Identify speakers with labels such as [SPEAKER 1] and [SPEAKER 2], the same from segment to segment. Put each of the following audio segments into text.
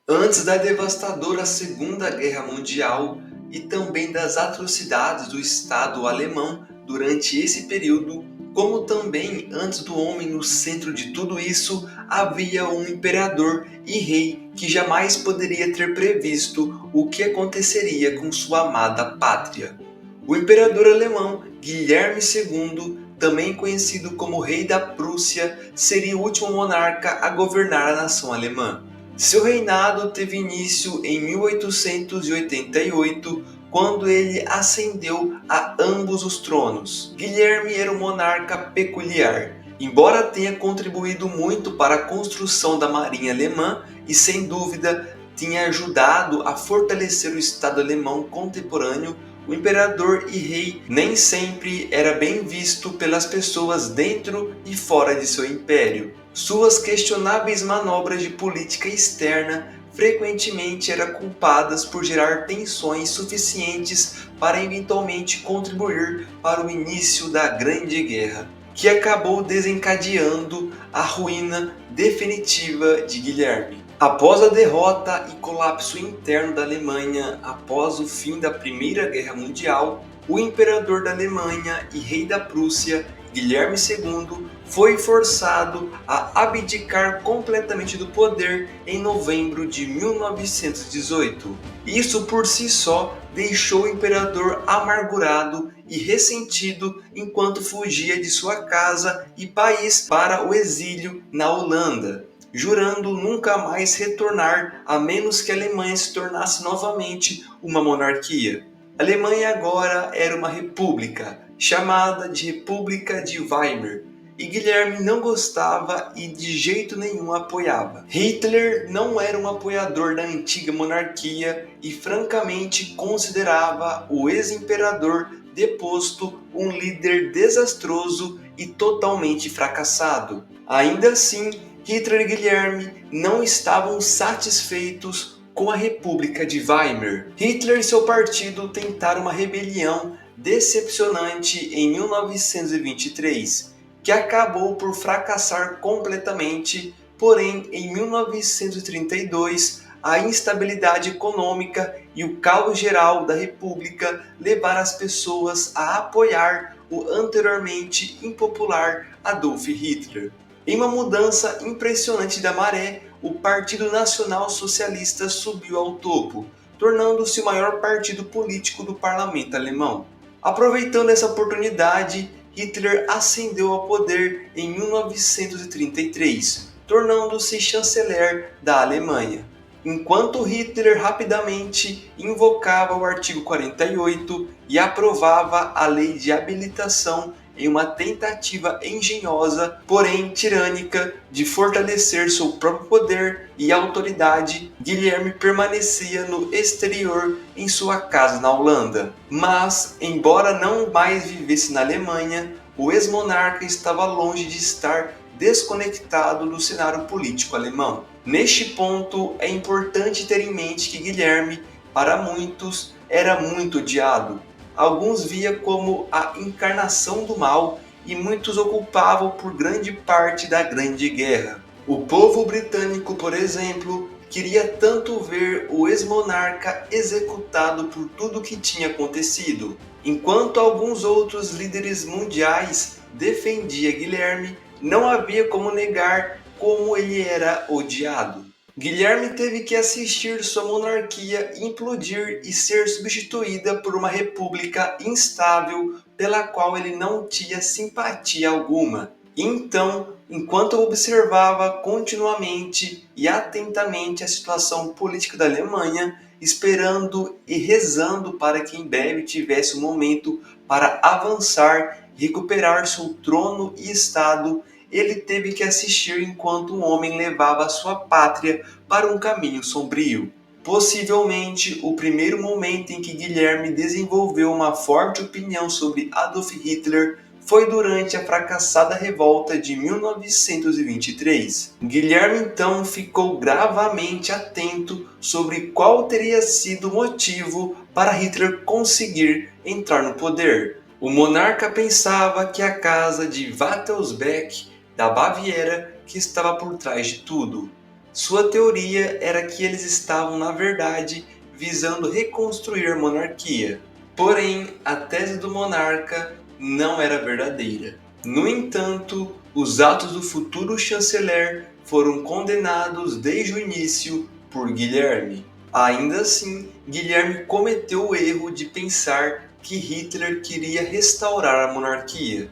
[SPEAKER 1] Antes da devastadora Segunda Guerra Mundial e também das atrocidades do Estado alemão durante esse período, como também antes do homem no centro de tudo isso, havia um imperador e rei que jamais poderia ter previsto o que aconteceria com sua amada pátria. O imperador alemão Guilherme II, também conhecido como Rei da Prússia, seria o último monarca a governar a nação alemã. Seu reinado teve início em 1888, quando ele ascendeu a ambos os tronos. Guilherme era um monarca peculiar. Embora tenha contribuído muito para a construção da marinha alemã e, sem dúvida, tinha ajudado a fortalecer o Estado alemão contemporâneo, o imperador e rei nem sempre era bem visto pelas pessoas dentro e fora de seu império. Suas questionáveis manobras de política externa frequentemente eram culpadas por gerar tensões suficientes para eventualmente contribuir para o início da Grande Guerra, que acabou desencadeando a ruína definitiva de Guilherme. Após a derrota e colapso interno da Alemanha após o fim da Primeira Guerra Mundial, o imperador da Alemanha e rei da Prússia, Guilherme II, foi forçado a abdicar completamente do poder em novembro de 1918. Isso por si só deixou o imperador amargurado e ressentido enquanto fugia de sua casa e país para o exílio na Holanda, jurando nunca mais retornar a menos que a Alemanha se tornasse novamente uma monarquia. A Alemanha agora era uma república, chamada de República de Weimar, e Guilherme não gostava e de jeito nenhum apoiava. Hitler não era um apoiador da antiga monarquia e francamente considerava o ex-imperador deposto um líder desastroso e totalmente fracassado. Ainda assim, Hitler e Guilherme não estavam satisfeitos com a República de Weimar. Hitler e seu partido tentaram uma rebelião decepcionante em 1923, que acabou por fracassar completamente, porém em 1932 a instabilidade econômica e o caos geral da República levaram as pessoas a apoiar o anteriormente impopular Adolf Hitler. Em uma mudança impressionante da maré, o Partido Nacional Socialista subiu ao topo, tornando-se o maior partido político do parlamento alemão. Aproveitando essa oportunidade, Hitler ascendeu ao poder em 1933, tornando-se chanceler da Alemanha. Enquanto Hitler rapidamente invocava o artigo 48 e aprovava a lei de habilitação em uma tentativa engenhosa, porém tirânica, de fortalecer seu próprio poder e autoridade, Guilherme permanecia no exterior em sua casa na Holanda. Mas, embora não mais vivesse na Alemanha, o ex-monarca estava longe de estar desconectado do cenário político alemão. Neste ponto, é importante ter em mente que Guilherme, para muitos, era muito odiado. Alguns via como a encarnação do mal e muitos o culpavam por grande parte da Grande Guerra. O povo britânico, por exemplo, queria tanto ver o ex-monarca executado por tudo o que tinha acontecido, enquanto alguns outros líderes mundiais defendiam Guilherme, não havia como negar como ele era odiado. Guilherme teve que assistir sua monarquia implodir e ser substituída por uma república instável pela qual ele não tinha simpatia alguma. Então, enquanto observava continuamente e atentamente a situação política da Alemanha, esperando e rezando para que em breve tivesse um momento para avançar e recuperar seu trono e estado, ele teve que assistir enquanto um homem levava a sua pátria para um caminho sombrio. Possivelmente o primeiro momento em que Guilherme desenvolveu uma forte opinião sobre Adolf Hitler foi durante a fracassada revolta de 1923. Guilherme então ficou gravemente atento sobre qual teria sido o motivo para Hitler conseguir entrar no poder. O monarca pensava que a casa de Wittelsbach da Baviera que estava por trás de tudo. Sua teoria era que eles estavam, na verdade, visando reconstruir a monarquia. Porém, a tese do monarca não era verdadeira. No entanto, os atos do futuro chanceler foram condenados desde o início por Guilherme. Ainda assim, Guilherme cometeu o erro de pensar que Hitler queria restaurar a monarquia.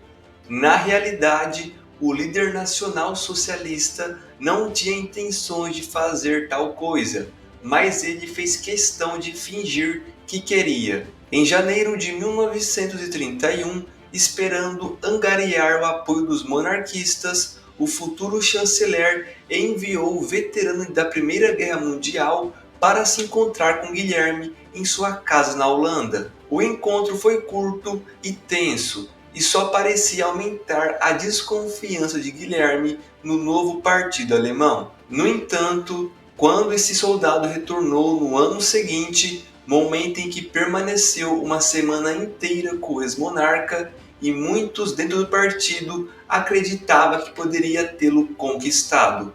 [SPEAKER 1] Na realidade, o líder nacional-socialista não tinha intenções de fazer tal coisa, mas ele fez questão de fingir que queria. Em janeiro de 1931, esperando angariar o apoio dos monarquistas, o futuro chanceler enviou o veterano da Primeira Guerra Mundial para se encontrar com Guilherme em sua casa na Holanda. O encontro foi curto e tenso, e só parecia aumentar a desconfiança de Guilherme no novo partido alemão. No entanto, quando esse soldado retornou no ano seguinte, momento em que permaneceu uma semana inteira com o ex-monarca, e muitos dentro do partido acreditavam que poderia tê-lo conquistado.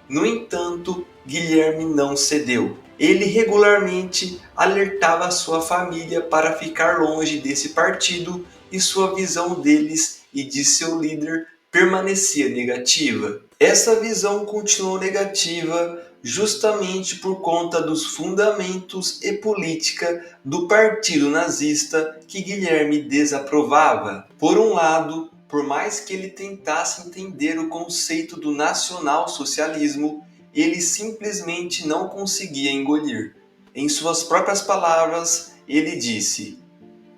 [SPEAKER 1] No entanto, Guilherme não cedeu. Ele regularmente alertava sua família para ficar longe desse partido e sua visão deles e de seu líder permanecia negativa. Essa visão continuou negativa justamente por conta dos fundamentos e política do partido nazista que Guilherme desaprovava. Por um lado, por mais que ele tentasse entender o conceito do nacional-socialismo, ele simplesmente não conseguia engolir. Em suas próprias palavras, ele disse: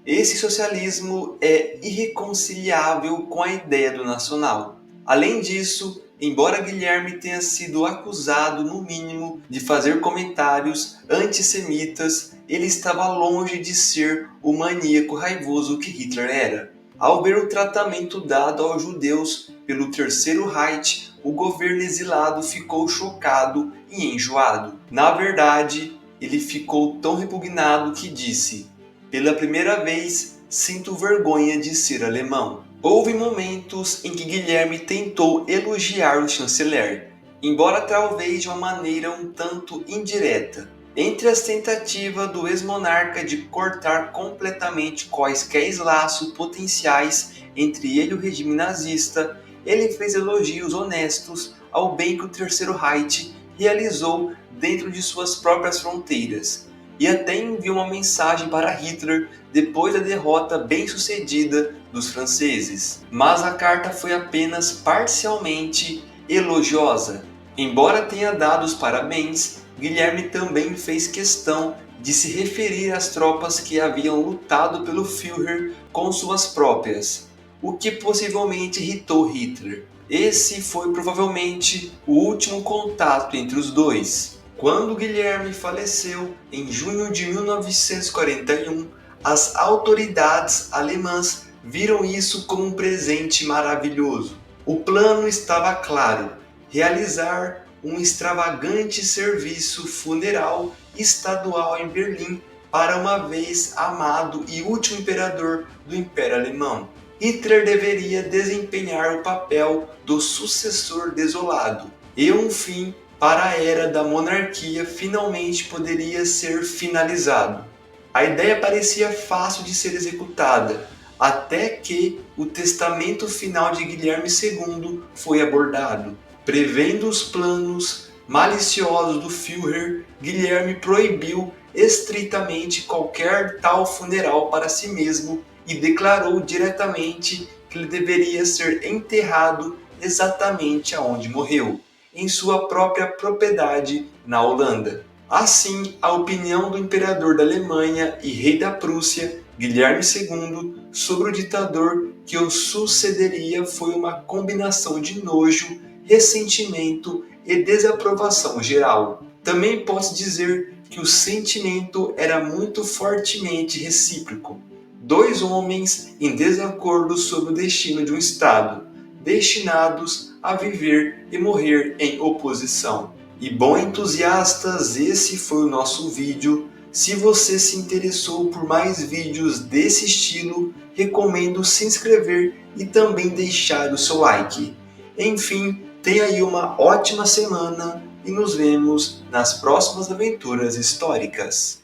[SPEAKER 1] esse socialismo é irreconciliável com a ideia do nacional. Além disso, embora Guilherme tenha sido acusado, no mínimo, de fazer comentários antissemitas, ele estava longe de ser o maníaco raivoso que Hitler era. Ao ver o tratamento dado aos judeus pelo Terceiro Reich, o governo exilado ficou chocado e enjoado. Na verdade, ele ficou tão repugnado que disse: pela primeira vez, sinto vergonha de ser alemão. Houve momentos em que Guilherme tentou elogiar o chanceler, embora talvez de uma maneira um tanto indireta. Entre as tentativas do ex-monarca de cortar completamente quaisquer laços potenciais entre ele e o regime nazista, ele fez elogios honestos ao bem que o Terceiro Reich realizou dentro de suas próprias fronteiras, e até enviou uma mensagem para Hitler depois da derrota bem-sucedida dos franceses. Mas a carta foi apenas parcialmente elogiosa. Embora tenha dado os parabéns, Guilherme também fez questão de se referir às tropas que haviam lutado pelo Führer com suas próprias, o que possivelmente irritou Hitler. Esse foi provavelmente o último contato entre os dois. Quando Guilherme faleceu em junho de 1941, as autoridades alemãs viram isso como um presente maravilhoso. O plano estava claro: realizar um extravagante serviço funeral estadual em Berlim para uma vez amado e último imperador do Império Alemão. Hitler deveria desempenhar o papel do sucessor desolado, e um fim para a era da monarquia finalmente poderia ser finalizado. A ideia parecia fácil de ser executada, até que o testamento final de Guilherme II foi abordado. Prevendo os planos maliciosos do Führer, Guilherme proibiu estritamente qualquer tal funeral para si mesmo e declarou diretamente que ele deveria ser enterrado exatamente aonde morreu, em sua própria propriedade na Holanda. Assim, a opinião do imperador da Alemanha e rei da Prússia, Guilherme II, sobre o ditador que o sucederia foi uma combinação de nojo, ressentimento e desaprovação geral. Também posso dizer que o sentimento era muito fortemente recíproco. Dois homens em desacordo sobre o destino de um Estado, destinados a viver e morrer em oposição. E bom, entusiastas, esse foi o nosso vídeo. Se você se interessou por mais vídeos desse estilo, recomendo se inscrever e também deixar o seu like. Enfim, tenha aí uma ótima semana e nos vemos nas próximas aventuras históricas.